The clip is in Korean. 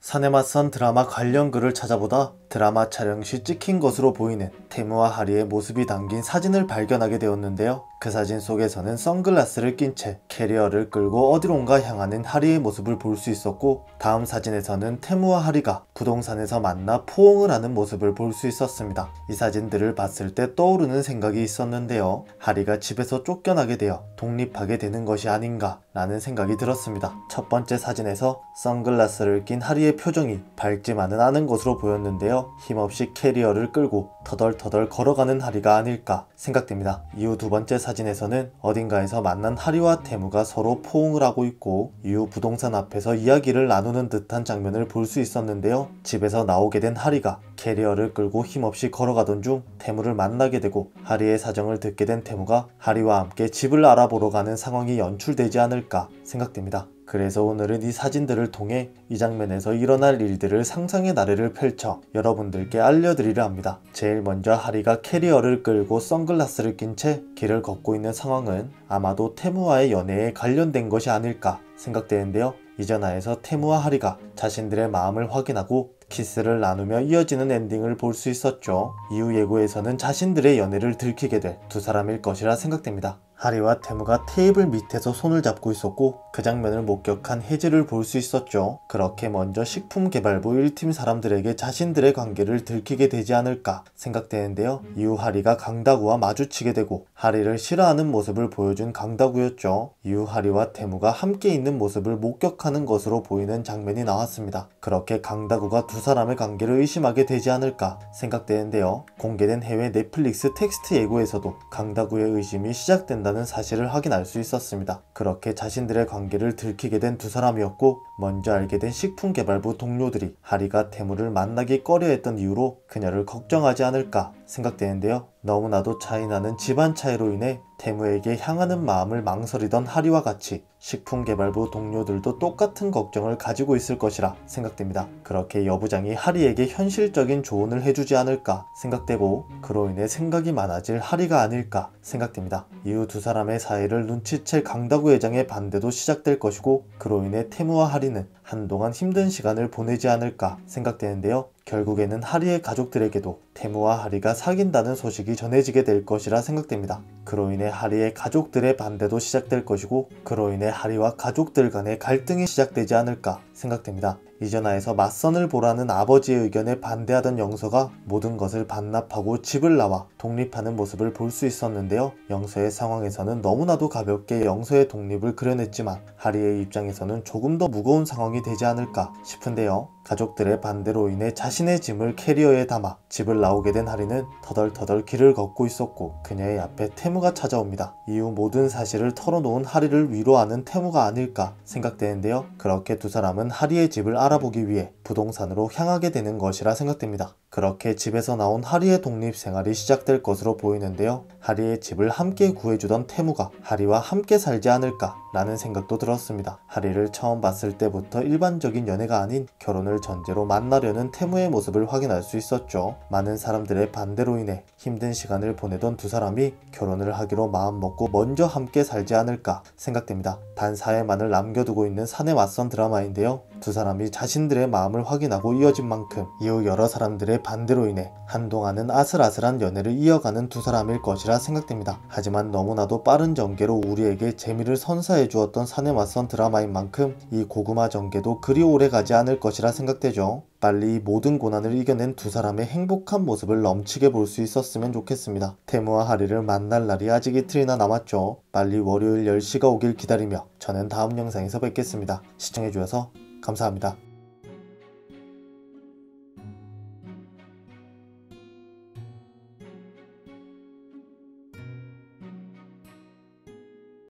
산에 맞선 드라마 관련 글을 찾아보다 드라마 촬영 시 찍힌 것으로 보이는 태무와 하리의 모습이 담긴 사진을 발견하게 되었는데요. 그 사진 속에서는 선글라스를 낀 채 캐리어를 끌고 어디론가 향하는 하리의 모습을 볼 수 있었고, 다음 사진에서는 태무와 하리가 부동산에서 만나 포옹을 하는 모습을 볼 수 있었습니다. 이 사진들을 봤을 때 떠오르는 생각이 있었는데요. 하리가 집에서 쫓겨나게 되어 독립하게 되는 것이 아닌가 라는 생각이 들었습니다. 첫 번째 사진에서 선글라스를 낀 하리의 표정이 밝지만은 않은 것으로 보였는데요. 힘없이 캐리어를 끌고 터덜터덜 걸어가는 하리가 아닐까 생각됩니다. 이후 두 번째 사진에서는 어딘가에서 만난 하리와 태무가 서로 포옹을 하고 있고, 이후 부동산 앞에서 이야기를 나누는 듯한 장면을 볼 수 있었는데요. 집에서 나오게 된 하리가 캐리어를 끌고 힘없이 걸어가던 중 태무를 만나게 되고, 하리의 사정을 듣게 된 태무가 하리와 함께 집을 알아보러 가는 상황이 연출되지 않을까 생각됩니다. 그래서 오늘은 이 사진들을 통해 이 장면에서 일어날 일들을 상상의 나래를 펼쳐 여러분들께 알려드리려 합니다. 제일 먼저 하리가 캐리어를 끌고 선글라스를 낀 채 길을 걷고 있는 상황은 아마도 태무와의 연애에 관련된 것이 아닐까 생각되는데요. 이전화에서 태무와 하리가 자신들의 마음을 확인하고 키스를 나누며 이어지는 엔딩을 볼 수 있었죠. 이후 예고에서는 자신들의 연애를 들키게 될 두 사람일 것이라 생각됩니다. 하리와 태무가 테이블 밑에서 손을 잡고 있었고, 그 장면을 목격한 혜지를 볼 수 있었죠. 그렇게 먼저 식품개발부 1팀 사람들에게 자신들의 관계를 들키게 되지 않을까 생각되는데요. 이후 하리가 강다구와 마주치게 되고 하리를 싫어하는 모습을 보여준 강다구였죠. 이후 하리와 태무가 함께 있는 모습을 목격하는 것으로 보이는 장면이 나왔습니다. 그렇게 강다구가 두 사람의 관계를 의심하게 되지 않을까 생각되는데요. 공개된 해외 넷플릭스 텍스트 예고에서도 강다구의 의심이 시작된다는 사실을 확인할 수 있었습니다. 그렇게 자신들의 관계를 들키게 된 두 사람이었고, 먼저 알게 된 식품개발부 동료들이 하리가 태무를 만나기 꺼려했던 이유로 그녀를 걱정하지 않을까 생각되는데요. 너무나도 차이나는 집안 차이로 인해 태무에게 향하는 마음을 망설이던 하리와 같이 식품개발부 동료들도 똑같은 걱정을 가지고 있을 것이라 생각됩니다. 그렇게 여부장이 하리에게 현실적인 조언을 해주지 않을까 생각되고, 그로 인해 생각이 많아질 하리가 아닐까 생각됩니다. 이후 두 사람의 사이를 눈치챌 강다구 회장의 반대도 시작될 것이고, 그로 인해 태무와 하리는 한동안 힘든 시간을 보내지 않을까 생각되는데요. 결국에는 하리의 가족들에게도 태무와 하리가 사귄다는 소식이 전해지게 될 것이라 생각됩니다. 그로 인해 하리의 가족들의 반대도 시작될 것이고, 그로 인해 하리와 가족들 간의 갈등이 시작되지 않을까 생각됩니다. 이전화에서 맞선을 보라는 아버지의 의견에 반대하던 영서가 모든 것을 반납하고 집을 나와 독립하는 모습을 볼 수 있었는데요. 영서의 상황에서는 너무나도 가볍게 영서의 독립을 그려냈지만 하리의 입장에서는 조금 더 무거운 상황이 되지 않을까 싶은데요. 가족들의 반대로 인해 자신의 짐을 캐리어에 담아 집을 나오게 된 하리는 터덜터덜 길을 걷고 있었고, 그녀의 앞에 태무가 찾아옵니다. 이후 모든 사실을 털어놓은 하리를 위로하는 태무가 아닐까 생각되는데요. 그렇게 두 사람은 하리의 집을 알아보기 위해 부동산으로 향하게 되는 것이라 생각됩니다. 그렇게 집에서 나온 하리의 독립 생활이 시작될 것으로 보이는데요. 하리의 집을 함께 구해주던 태무가 하리와 함께 살지 않을까 라는 생각도 들었습니다. 하리를 처음 봤을 때부터 일반적인 연애가 아닌 결혼을 전제로 만나려는 태무의 모습을 확인할 수 있었죠. 많은 사람들의 반대로 인해 힘든 시간을 보내던 두 사람이 결혼을 하기로 마음먹고 먼저 함께 살지 않을까 생각됩니다. 단 4회만을 남겨두고 있는 산에 맞선 드라마인데요. 두 사람이 자신들의 마음을 확인하고 이어진 만큼 이후 여러 사람들의 반대로 인해 한동안은 아슬아슬한 연애를 이어가는 두 사람일 것이라 생각됩니다. 하지만 너무나도 빠른 전개로 우리에게 재미를 선사해 주었던 산에 맞선 드라마인 만큼 이 고구마 전개도 그리 오래 가지 않을 것이라 생각되죠. 빨리 모든 고난을 이겨낸 두 사람의 행복한 모습을 넘치게 볼 수 있었으면 좋겠습니다. 태무와 하리를 만날 날이 아직 이틀이나 남았죠. 빨리 월요일 10시가 오길 기다리며 저는 다음 영상에서 뵙겠습니다. 시청해주셔서 감사합니다.